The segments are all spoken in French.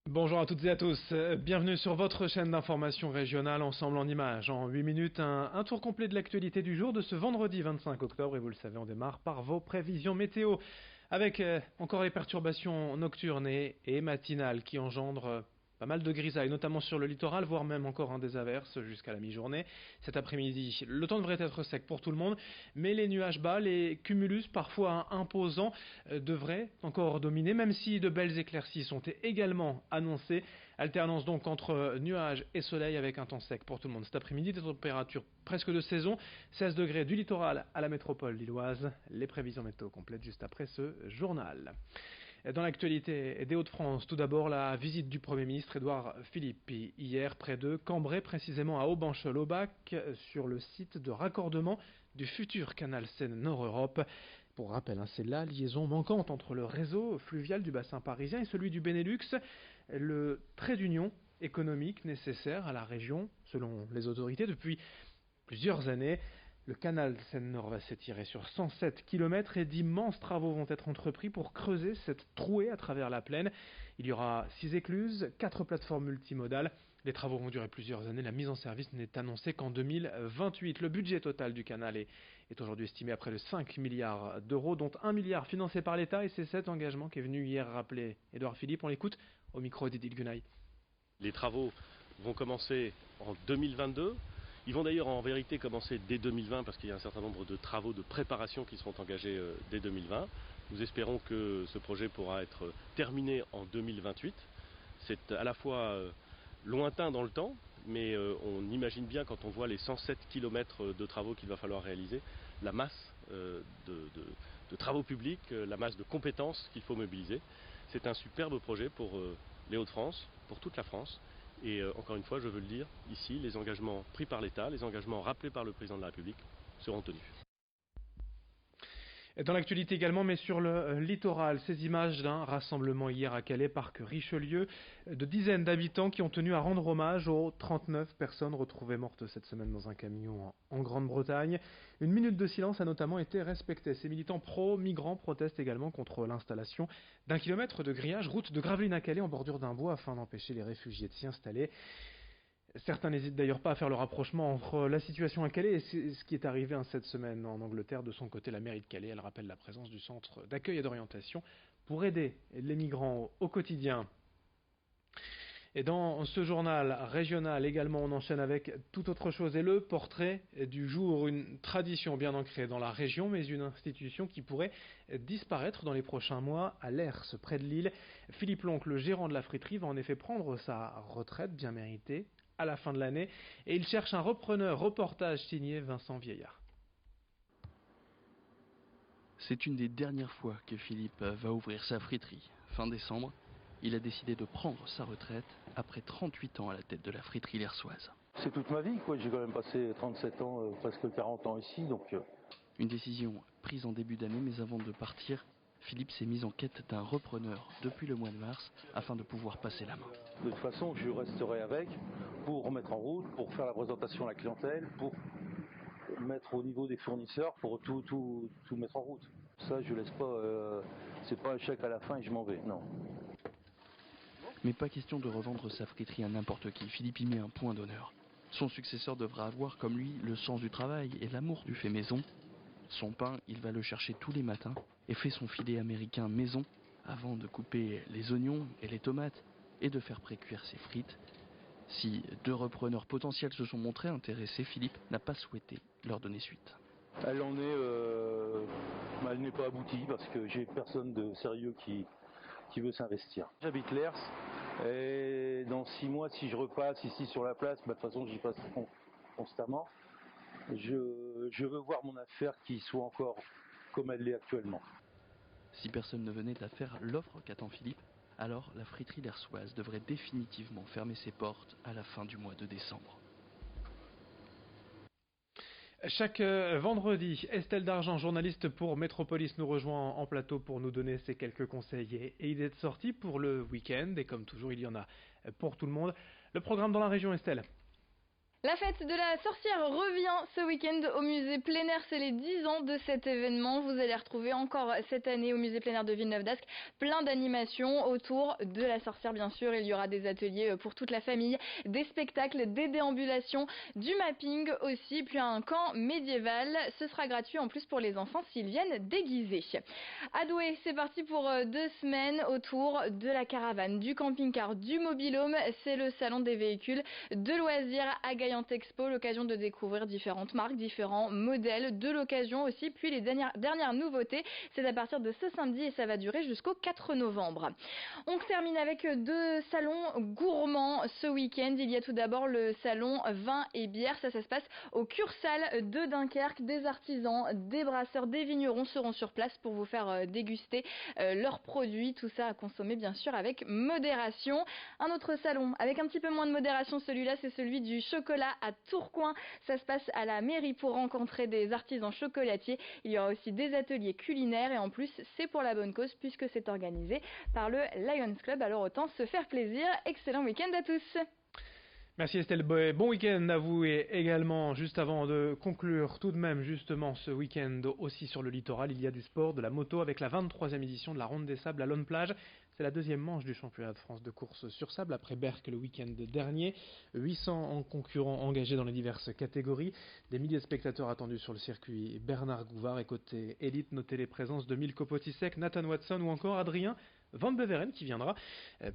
Bonjour à toutes et à tous, bienvenue sur votre chaîne d'information régionale Ensemble en images. En 8 minutes, un tour complet de l'actualité du jour de ce vendredi 25 octobre et vous le savez, on démarre par vos prévisions météo avec encore les perturbations nocturnes et matinales qui engendrent pas mal de grisailles, notamment sur le littoral, voire même encore des averses jusqu'à la mi-journée. Cet après-midi, le temps devrait être sec pour tout le monde, mais les nuages bas, les cumulus parfois imposants, devraient encore dominer, même si de belles éclaircies sont également annoncées. Alternance donc entre nuages et soleil avec un temps sec pour tout le monde. Cet après-midi, des températures presque de saison, 16 degrés du littoral à la métropole lilloise. Les prévisions météo complètes juste après ce journal. Dans l'actualité des Hauts-de-France, tout d'abord la visite du Premier ministre Édouard Philippe hier près de Cambrai, précisément à Aubanchel-au-Bac, sur le site de raccordement du futur canal Seine-Nord-Europe. Pour rappel, c'est la liaison manquante entre le réseau fluvial du bassin parisien et celui du Benelux, le trait d'union économique nécessaire à la région, selon les autorités, depuis plusieurs années. Le canal Seine-Nord va s'étirer sur 107 km et d'immenses travaux vont être entrepris pour creuser cette trouée à travers la plaine. Il y aura 6 écluses, 4 plateformes multimodales. Les travaux vont durer plusieurs années. La mise en service n'est annoncée qu'en 2028. Le budget total du canal est aujourd'hui estimé à près de 5 milliards d'euros, dont 1 milliard financé par l'État. Et c'est cet engagement qu'est venu hier rappeler Édouard Philippe. On l'écoute au micro d'Edith Gunaï. Les travaux vont commencer en 2022. Ils vont d'ailleurs en vérité commencer dès 2020 parce qu'il y a un certain nombre de travaux de préparation qui seront engagés dès 2020. Nous espérons que ce projet pourra être terminé en 2028. C'est à la fois lointain dans le temps, mais on imagine bien quand on voit les 107 km de travaux qu'il va falloir réaliser, la masse de travaux publics, la masse de compétences qu'il faut mobiliser. C'est un superbe projet pour les Hauts-de-France, pour toute la France. Et encore une fois, je veux le dire, ici, les engagements pris par l'État, les engagements rappelés par le président de la République seront tenus. Dans l'actualité également, mais sur le littoral, ces images d'un rassemblement hier à Calais, parc Richelieu, de dizaines d'habitants qui ont tenu à rendre hommage aux 39 personnes retrouvées mortes cette semaine dans un camion en Grande-Bretagne. Une minute de silence a notamment été respectée. Ces militants pro-migrants protestent également contre l'installation d'un kilomètre de grillage route de Gravelines à Calais en bordure d'un bois afin d'empêcher les réfugiés de s'y installer. Certains n'hésitent d'ailleurs pas à faire le rapprochement entre la situation à Calais et ce qui est arrivé cette semaine en Angleterre. De son côté, la mairie de Calais, elle rappelle la présence du centre d'accueil et d'orientation pour aider les migrants au quotidien. Et dans ce journal régional également, on enchaîne avec toute autre chose et le portrait du jour, une tradition bien ancrée dans la région, mais une institution qui pourrait disparaître dans les prochains mois à Lers, près de Lille. Philippe Loncle, le gérant de la friterie, va en effet prendre sa retraite bien méritée à la fin de l'année et il cherche un repreneur. Reportage signé Vincent Vieillard. C'est une des dernières fois que Philippe va ouvrir sa friterie. Fin décembre, il a décidé de prendre sa retraite après 38 ans à la tête de la friterie lersoise. C'est toute ma vie, quoi. J'ai quand même passé 37 ans, presque 40 ans ici, donc... Une décision prise en début d'année, mais avant de partir, Philippe s'est mis en quête d'un repreneur depuis le mois de mars afin de pouvoir passer la main. De toute façon, je resterai avec pour remettre en route, pour faire la présentation à la clientèle, pour mettre au niveau des fournisseurs, pour tout mettre en route. Ça, je laisse pas... c'est pas un chèque à la fin et je m'en vais, non. Mais pas question de revendre sa friterie à n'importe qui. Philippe y met un point d'honneur. Son successeur devra avoir comme lui le sens du travail et l'amour du fait maison. Son pain, il va le chercher tous les matins et fait son filet américain maison avant de couper les oignons et les tomates et de faire précuire ses frites. Si 2 repreneurs potentiels se sont montrés intéressés, Philippe n'a pas souhaité leur donner suite. Elle n'est pas aboutie parce que j'ai personne de sérieux qui veut s'investir. J'habite Lers et dans 6 mois, si je repasse ici sur la place, de toute façon j'y passe constamment. Je veux voir mon affaire qui soit encore comme elle l'est actuellement. Si personne ne venait à faire l'offre qu'attend Philippe, alors la friterie lersoise devrait définitivement fermer ses portes à la fin du mois de décembre. Chaque vendredi, Estelle Dargent, journaliste pour Métropolis, nous rejoint en plateau pour nous donner ses quelques conseils et idées de sortie pour le week-end. Et comme toujours, il y en a pour tout le monde. Le programme dans la région, Estelle. La fête de la sorcière revient ce week-end au musée plein air. C'est les 10 ans de cet événement. Vous allez retrouver encore cette année au musée plein air de Villeneuve-d'Ascq plein d'animations autour de la sorcière, bien sûr. Il y aura des ateliers pour toute la famille, des spectacles, des déambulations, du mapping aussi, puis un camp médiéval. Ce sera gratuit en plus pour les enfants s'ils viennent déguisés. À Douai, c'est parti pour 2 semaines autour de la caravane, du camping-car, du mobil-home. C'est le salon des véhicules de loisirs à Gaillant Expo, l'occasion de découvrir différentes marques, différents modèles, de l'occasion aussi. Puis les dernières nouveautés, c'est à partir de ce samedi et ça va durer jusqu'au 4 novembre. On termine avec 2 salons gourmands ce week-end. Il y a tout d'abord le salon vin et bière. Ça se passe au Cursal de Dunkerque. Des artisans, des brasseurs, des vignerons seront sur place pour vous faire déguster leurs produits. Tout ça à consommer bien sûr avec modération. Un autre salon avec un petit peu moins de modération, celui-là, c'est celui du chocolat à Tourcoing. Ça se passe à la mairie pour rencontrer des artisans chocolatiers. Il y aura aussi des ateliers culinaires et en plus c'est pour la bonne cause puisque c'est organisé par le Lions Club. Alors autant se faire plaisir. Excellent week-end à tous. Merci Estelle Boé, bon week-end à vous et également, juste avant de conclure tout de même justement ce week-end aussi sur le littoral, il y a du sport, de la moto avec la 23e édition de la Ronde des Sables à Lonne-Plage. C'est la 2e manche du championnat de France de course sur sable après Berck le week-end dernier. 800 concurrents engagés dans les diverses catégories. Des milliers de spectateurs attendus sur le circuit Bernard Gouvard et côté élite, notez les présences de Milko Potisek, Nathan Watson ou encore Adrien Van Beveren qui viendra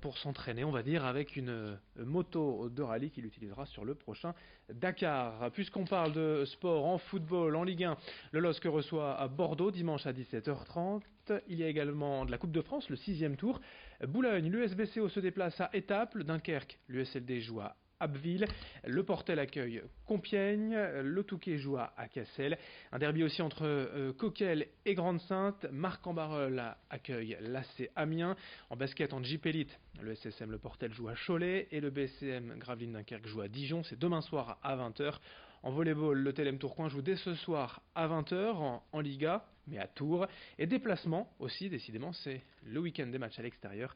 pour s'entraîner, on va dire, avec une moto de rallye qu'il utilisera sur le prochain Dakar. Puisqu'on parle de sport en football, en Ligue 1, le LOSC reçoit à Bordeaux dimanche à 17h30. Il y a également de la Coupe de France, le 6e tour. Boulogne, l'USBCO se déplace à Étaples. Dunkerque, l'USLD joue à Abbeville, le Portel accueille Compiègne, le Touquet joue à Cassel. Un derby aussi entre Coquel et Grande-Synthe. Marc-en-Barœul accueille l'AC Amiens. En basket, en Jeep Elite, le SSM Le Portel joue à Cholet et le BCM Gravelines Dunkerque joue à Dijon. C'est demain soir à 20h. En volleyball, le TLM Tourcoing joue dès ce soir à 20h en Liga, mais à Tours. Et déplacement aussi, décidément, c'est le week-end des matchs à l'extérieur.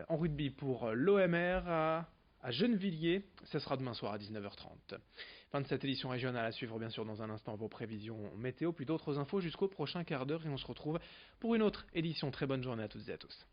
En rugby pour l'OMR à Gennevilliers, ce sera demain soir à 19h30. Fin de cette édition régionale à suivre bien sûr dans un instant vos prévisions météo, puis d'autres infos jusqu'au prochain quart d'heure et on se retrouve pour une autre édition. Très bonne journée à toutes et à tous.